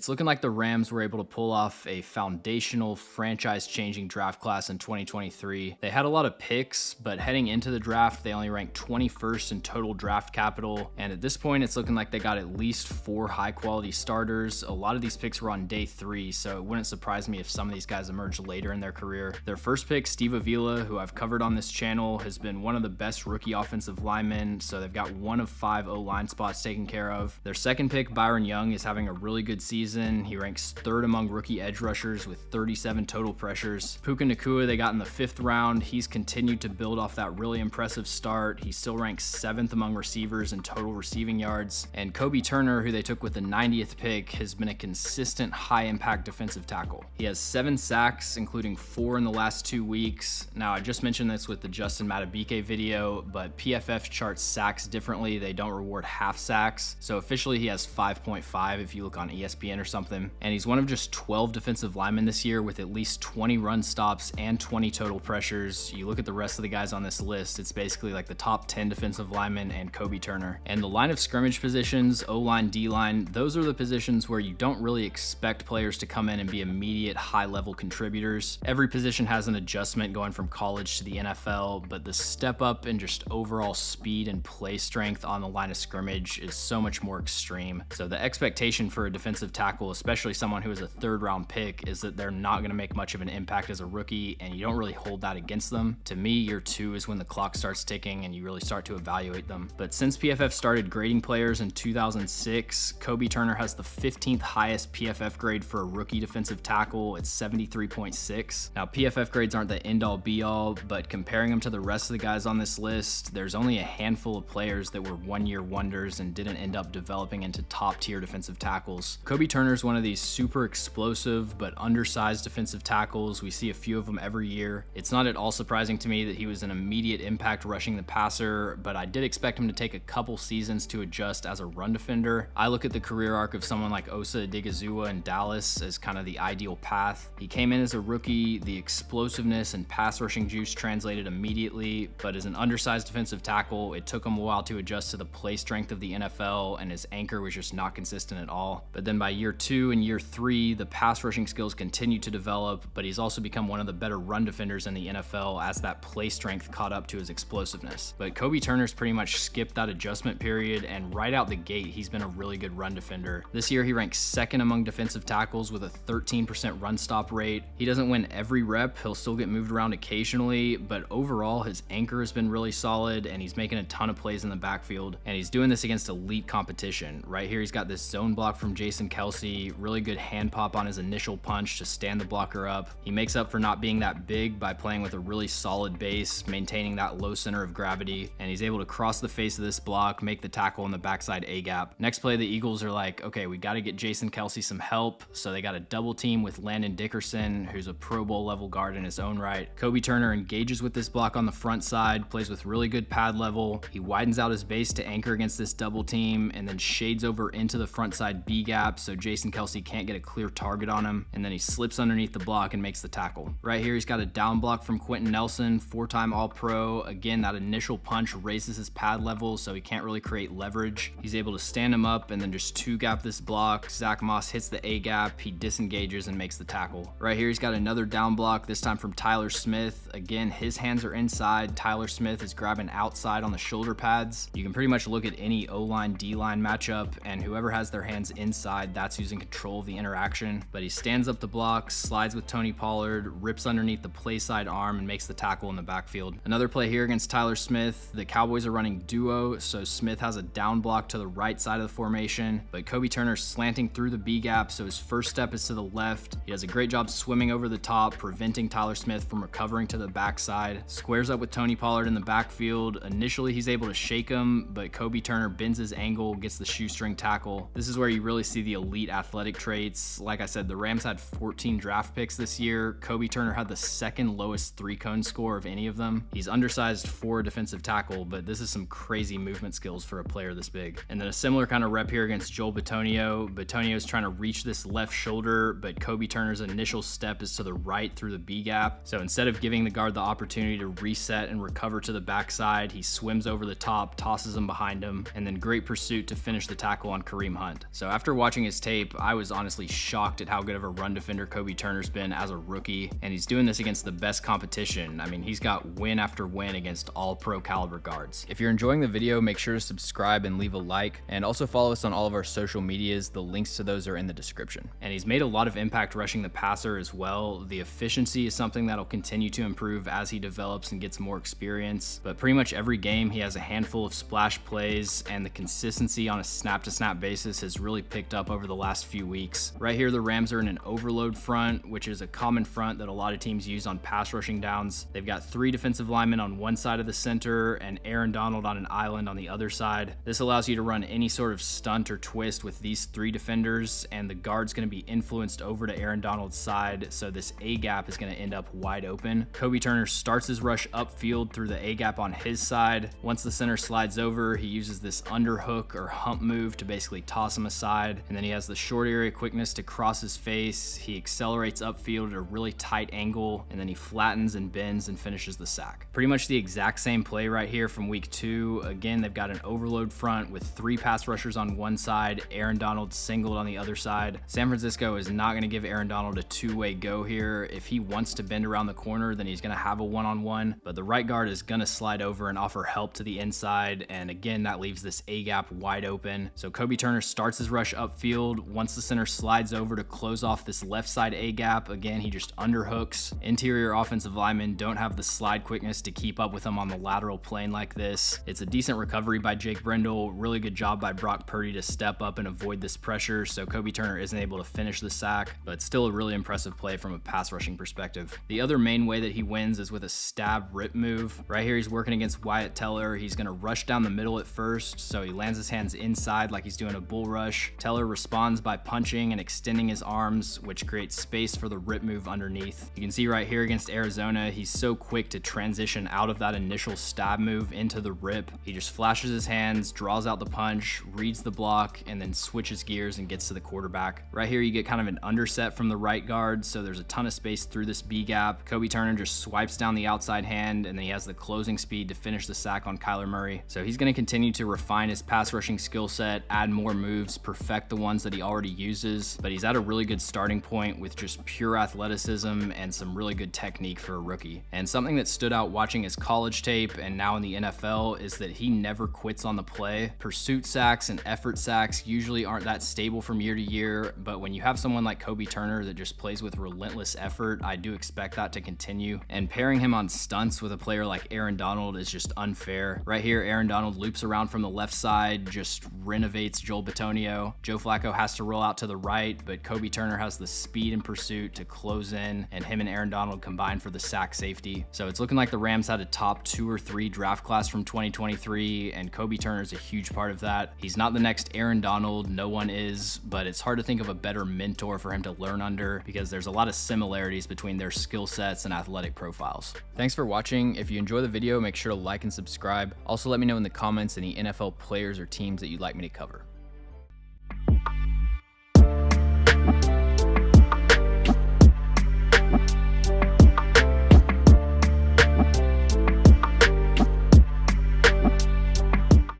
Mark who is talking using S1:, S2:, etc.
S1: It's looking like the Rams were able to pull off a foundational franchise-changing draft class in 2023. They had a lot of picks, but heading into the draft, they only ranked 21st in total draft capital. And at this point, it's looking like they got at least 4 high-quality starters. A lot of these picks were on day 3, so it wouldn't surprise me if some of these guys emerged later in their career. Their first pick, Steve Avila, who I've covered on this channel, has been one of the best rookie offensive linemen, so they've got 1 of 5 O-line spots taken care of. Their second pick, Byron Young, is having a really good season. He ranks 3rd among rookie edge rushers with 37 total pressures. Puka Nacua they got in the 5th round. He's continued to build off that really impressive start. He still ranks 7th among receivers in total receiving yards. And Kobie Turner, who they took with the 90th pick, has been a consistent high-impact defensive tackle. He has 7 sacks, including 4 in the last 2 weeks. Now, I just mentioned this with the Justin Matabike video, but PFF charts sacks differently. They don't reward half sacks. So officially, he has 5.5 if you look on ESPN or something. And he's one of just 12 defensive linemen this year with at least 20 run stops and 20 total pressures. You look at the rest of the guys on this list, it's basically like the top 10 defensive linemen and Kobie Turner. And the line of scrimmage positions, O-line, D-line, those are the positions where you don't really expect players to come in and be immediate high-level contributors. Every position has an adjustment going from college to the NFL, but the step up in just overall speed and play strength on the line of scrimmage is so much more extreme. So the expectation for a defensive tackle, especially someone who is a 3rd round pick, is that they're not going to make much of an impact as a rookie, and you don't really hold that against them. To me, year 2 is when the clock starts ticking and you really start to evaluate them. But since PFF started grading players in 2006, Kobie Turner has the 15th highest PFF grade for a rookie defensive tackle at 73.6. Now, PFF grades aren't the end-all be-all, but comparing them to the rest of the guys on this list, there's only a handful of players that were one-year wonders and didn't end up developing into top-tier defensive tackles. Kobie Turner is one of these super explosive but undersized defensive tackles. We see a few of them every year. It's not at all surprising to me that he was an immediate impact rushing the passer, but I did expect him to take a couple seasons to adjust as a run defender. I look at the career arc of someone like Osa Odigizua in Dallas as kind of the ideal path. He came in as a rookie, the explosiveness and pass rushing juice translated immediately, but as an undersized defensive tackle, it took him a while to adjust to the play strength of the NFL, and his anchor was just not consistent at all. But then by year 2 and year 3, the pass rushing skills continued to develop, but he's also become one of the better run defenders in the NFL as that play strength caught up to his explosiveness. But Kobie Turner's pretty much skipped that adjustment period, and right out the gate, he's been a really good run defender. This year, he ranks 2nd among defensive tackles with a 13% run stop rate. He doesn't win every rep, he'll still get moved around occasionally, but overall, his anchor has been really solid, and he's making a ton of plays in the backfield, and he's doing this against elite competition. Right here, he's got this zone block from Jason Kelce, really good hand pop on his initial punch to stand the blocker up. He makes up for not being that big by playing with a really solid base, maintaining that low center of gravity, and he's able to cross the face of this block, make the tackle in the backside A-gap. Next play, the Eagles are like, okay, we got to get Jason Kelce some help, so they got a double team with Landon Dickerson, who's a Pro Bowl level guard in his own right. Kobie Turner engages with this block on the front side, plays with really good pad level. He widens out his base to anchor against this double team, and then shades over into the front side B-gap so Jason Kelce can't get a clear target on him, and then he slips underneath the block and makes the tackle. Right here, he's got a down block from Quentin Nelson, 4-time All-Pro. Again, that initial punch raises his pad level, so he can't really create leverage. He's able to stand him up and then just 2-gap this block. Zach Moss hits the A-gap, he disengages and makes the tackle. Right here, he's got another down block, this time from Tyler Smith. Again, his hands are inside. Tyler Smith is grabbing outside on the shoulder pads. You can pretty much look at any O-line, D-line matchup, and whoever has their hands inside, that's who's in control of the interaction. But he stands up the block, slides with Tony Pollard, rips underneath the play side arm, and makes the tackle in the backfield. Another play here against Tyler Smith. The Cowboys are running duo, so Smith has a down block to the right side of the formation, but Kobie Turner's slanting through the B-gap, so his first step is to the left. He does a great job swimming over the top, preventing Tyler Smith from recovering to the backside. Squares up with Tony Pollard in the backfield. Initially, he's able to shake him, but Kobie Turner bends his angle, gets the shoestring tackle. This is where you really see the elite athletic traits. Like I said, the Rams had 14 draft picks this year. Kobie Turner had the 2nd lowest 3-cone score of any of them. He's undersized for a defensive tackle, but this is some crazy movement skills for a player this big. And then a similar kind of rep here against Joel Bitonio. Bitonio's trying to reach this left shoulder, but Kobie Turner's initial step is to the right through the B-gap. So instead of giving the guard the opportunity to reset and recover to the backside, he swims over the top, tosses him behind him, and then great pursuit to finish the tackle on Kareem Hunt. So after watching his tape, tape, I was honestly shocked at how good of a run defender Kobie Turner's been as a rookie, and he's doing this against the best competition. I mean, he's got win after win against all pro caliber guards. If you're enjoying the video, make sure to subscribe and leave a like, and also follow us on all of our social medias. The links to those are in the description. And he's made a lot of impact rushing the passer as well. The efficiency is something that'll continue to improve as he develops and gets more experience, but pretty much every game he has a handful of splash plays, and the consistency on a snap-to-snap basis has really picked up over the last few weeks. Right here, the Rams are in an overload front, which is a common front that a lot of teams use on pass rushing downs. They've got 3 defensive linemen on one side of the center and Aaron Donald on an island on the other side. This allows you to run any sort of stunt or twist with these 3 defenders, and the guard's going to be influenced over to Aaron Donald's side, so this A gap is going to end up wide open. Kobie Turner starts his rush upfield through the A gap on his side. Once the center slides over, he uses this underhook or hump move to basically toss him aside, and then he has the short area quickness to cross his face. He accelerates upfield at a really tight angle, and then he flattens and bends and finishes the sack. Pretty much the exact same play right here from week 2. Again, they've got an overload front with 3 pass rushers on one side, Aaron Donald singled on the other side. San Francisco is not going to give Aaron Donald a two-way go here. If he wants to bend around the corner, then he's going to have a one-on-one, but the right guard is going to slide over and offer help to the inside, and again, that leaves this A gap wide open. So Kobie Turner starts his rush upfield. Once the center slides over to close off this left side A gap, again, he just underhooks. Interior offensive linemen don't have the slide quickness to keep up with him on the lateral plane like this. It's a decent recovery by Jake Brendel. Really good job by Brock Purdy to step up and avoid this pressure, so Kobie Turner isn't able to finish the sack, but still a really impressive play from a pass rushing perspective. The other main way that he wins is with a stab rip move. Right here, he's working against Wyatt Teller. He's going to rush down the middle at first, so he lands his hands inside like he's doing a bull rush. Teller responds by punching and extending his arms, which creates space for the rip move underneath. You can see right here against Arizona, he's so quick to transition out of that initial stab move into the rip. He just flashes his hands, draws out the punch, reads the block, and then switches gears and gets to the quarterback. Right here, you get kind of an underset from the right guard, so there's a ton of space through this B gap. Kobie Turner just swipes down the outside hand, and then he has the closing speed to finish the sack on Kyler Murray. So he's going to continue to refine his pass rushing skill set, add more moves, perfect the ones that he already uses, but he's at a really good starting point with just pure athleticism and some really good technique for a rookie. And something that stood out watching his college tape and now in the NFL is that he never quits on the play. Pursuit sacks and effort sacks usually aren't that stable from year to year, but when you have someone like Kobie Turner that just plays with relentless effort, I do expect that to continue. And pairing him on stunts with a player like Aaron Donald is just unfair. Right here, Aaron Donald loops around from the left side, just renovates Joel Bitonio. Joe Flacco has to roll out to the right, but Kobie Turner has the speed and pursuit to close in, and him and Aaron Donald combine for the sack safety. So it's looking like the Rams had a top 2 or 3 draft class from 2023, and Kobie Turner is a huge part of that. He's not the next Aaron Donald, no one is, but it's hard to think of a better mentor for him to learn under because there's a lot of similarities between their skill sets and athletic profiles. Thanks for watching. If you enjoy the video, make sure to like and subscribe. Also, let me know in the comments any NFL players or teams that you'd like me to cover.